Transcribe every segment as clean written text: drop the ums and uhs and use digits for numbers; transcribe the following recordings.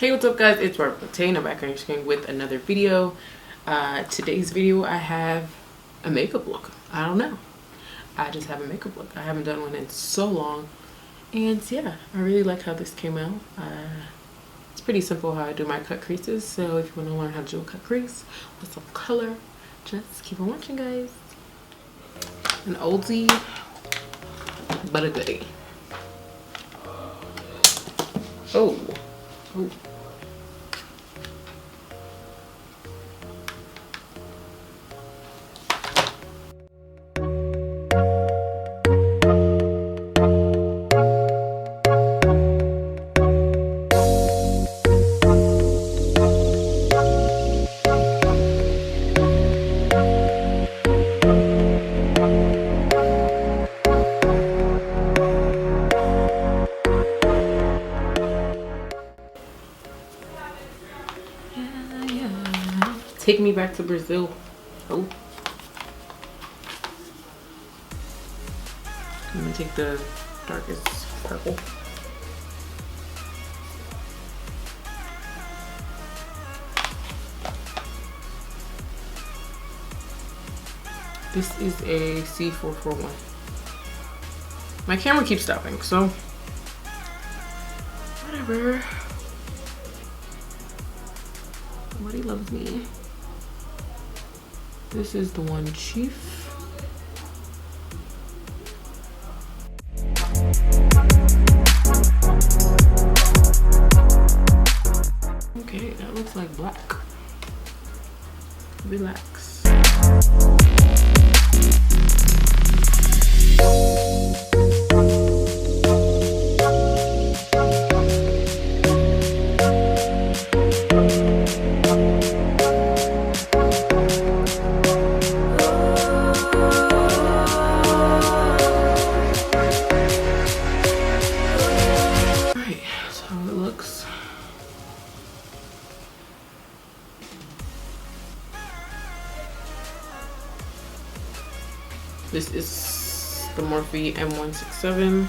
Hey, what's up guys, it's BarbaraBeauté and I'm back on your screen with another video. Today's video I have a makeup look. I don't know. I just have a makeup look. I haven't done one in so long. And yeah, I really like how this came out. It's pretty simple how I do my cut creases. So if you want to learn how to do a cut crease with some color, just keep on watching guys. An oldie, but a goodie. Oh. Ooh. Take me back to Brazil. Oh. I'm gonna take the darkest purple. This is a C441. My camera keeps stopping, so whatever. Somebody loves me. This is the one Chief. Okay, that looks like black. Relax. This is the Morphe M167.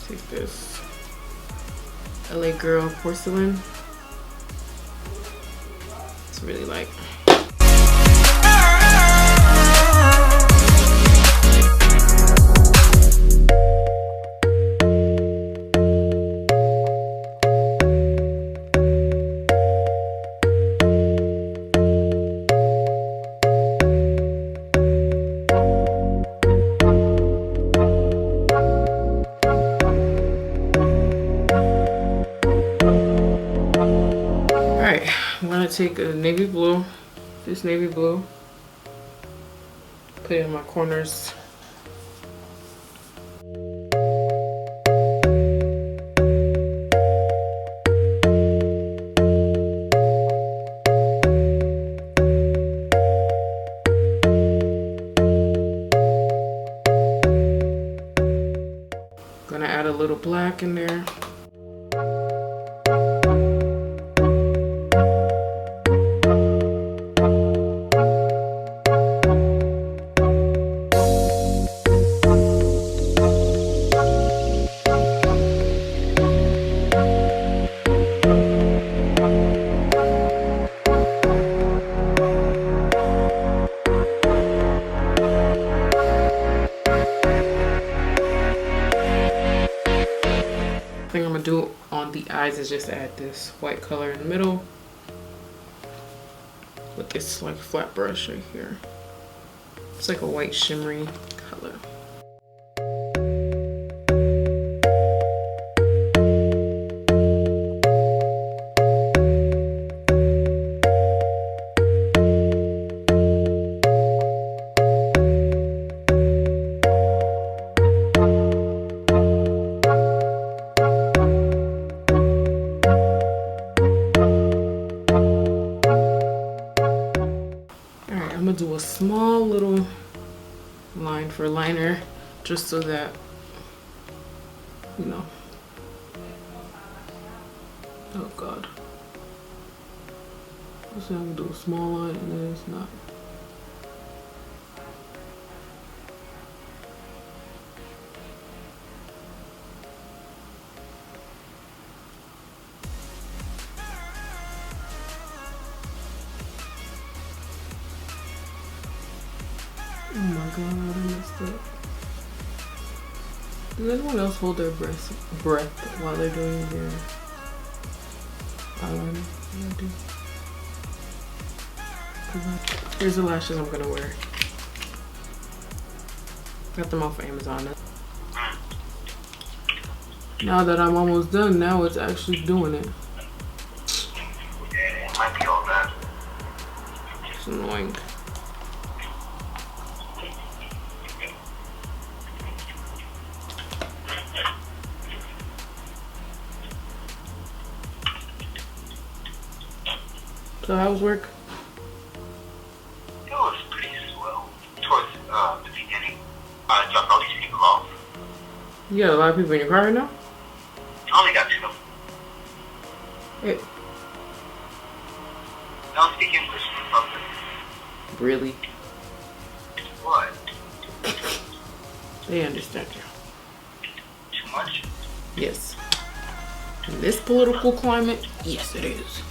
Take this LA Girl Porcelain. It's really light. I'm gonna take a navy blue, this navy blue, put it in my corners. Gonna add a little black in there. Thing I'm gonna do on the eyes is just add this white color in the middle with this like flat brush right here. It's like a white shimmery color. I'm gonna do a small little line for liner just so that, you know. Oh God. So I'm gonna do a small line and then it's not. god, I messed up. Does anyone else hold their breath while they're doing their eyeliner? Yeah, I do. Here's the lashes I'm gonna wear. Got them off of Amazon. Now that I'm almost done, now it's actually doing it. It might be all that. It's annoying. So how's work? It was pretty slow towards the beginning. I dropped all these people off. You got a lot of people in your car right now? I only got 2. Hey. I don't speak English or something. Really? What? They understand you. Too much? Yes. In this political climate, yes it is.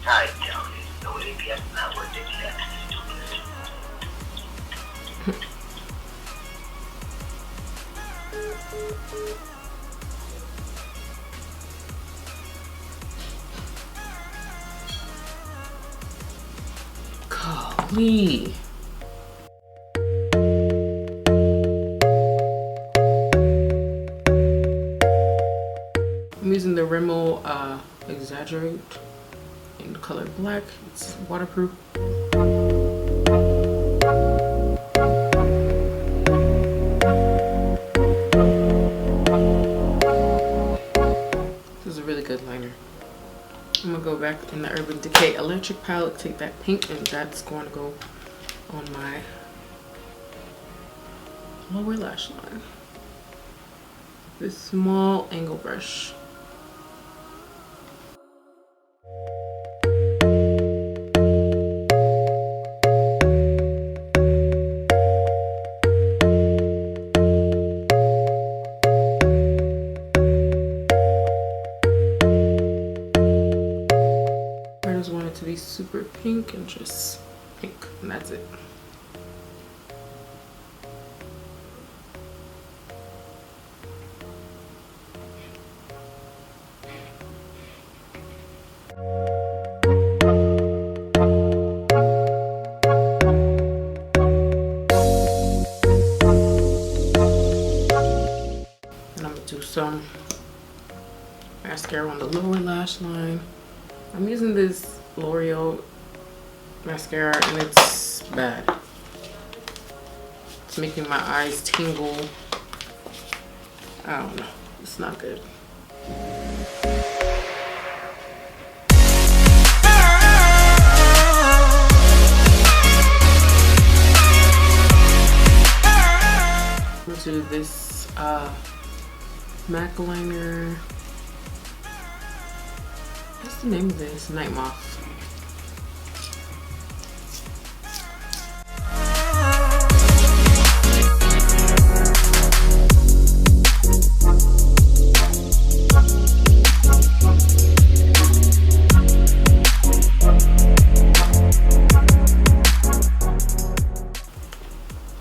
I doubt it. No, they be acting that way. They be acting stupid. Golly. I'm using the Rimmel Exaggerate in color black. It's waterproof. This is a really good liner. I'm gonna go back in the Urban Decay Electric palette, take that pink, and that's going to go on my lower lash line. This small angle brush. To be super pink and just pink, and that's it. And I'm gonna do some mascara on the lower lash line. I'm using this L'Oreal mascara and it's bad. It's making my eyes tingle. I don't know. It's not good. I'm going to do this MAC liner. What's the name of this? Nghtmoth.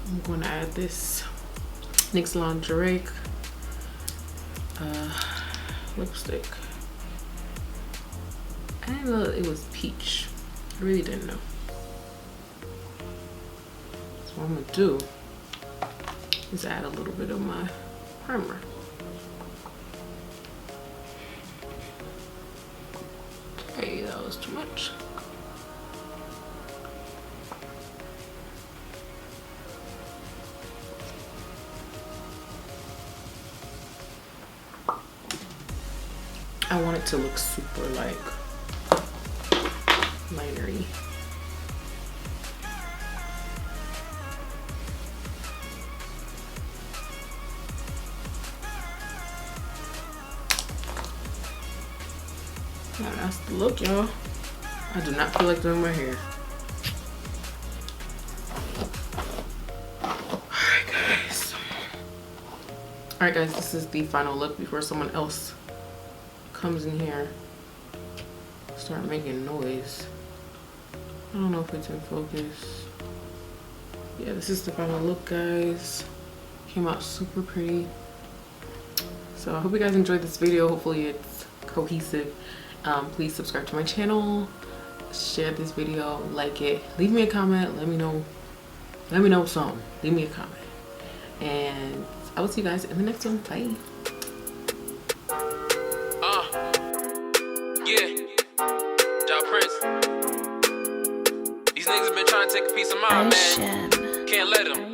I'm going to add this NYX Lingerie lipstick. I didn't know it was peach. I really didn't know. So what I'm gonna do is add a little bit of my primer. Okay, that was too much. I want it to look super like linery. Oh, that's the look, y'all. I do not feel like doing my hair. Alright guys, this is the final look before someone else comes in here, start making noise. I don't know if it's in focus. yeah, this is the final look, guys. Came out super pretty. So I hope you guys enjoyed this video. Hopefully it's cohesive. Please subscribe to my channel, share this video, like it, leave me a comment, let me know something. Leave me a comment, and I will see you guys in the next one. Bye. These niggas been trying to take a piece of mine, man. Can't let them.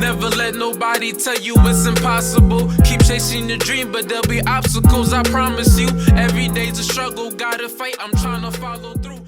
Never let nobody tell you it's impossible. Keep chasing your dream, but there'll be obstacles, I promise you. Every day's a struggle, gotta fight, I'm trying to follow through.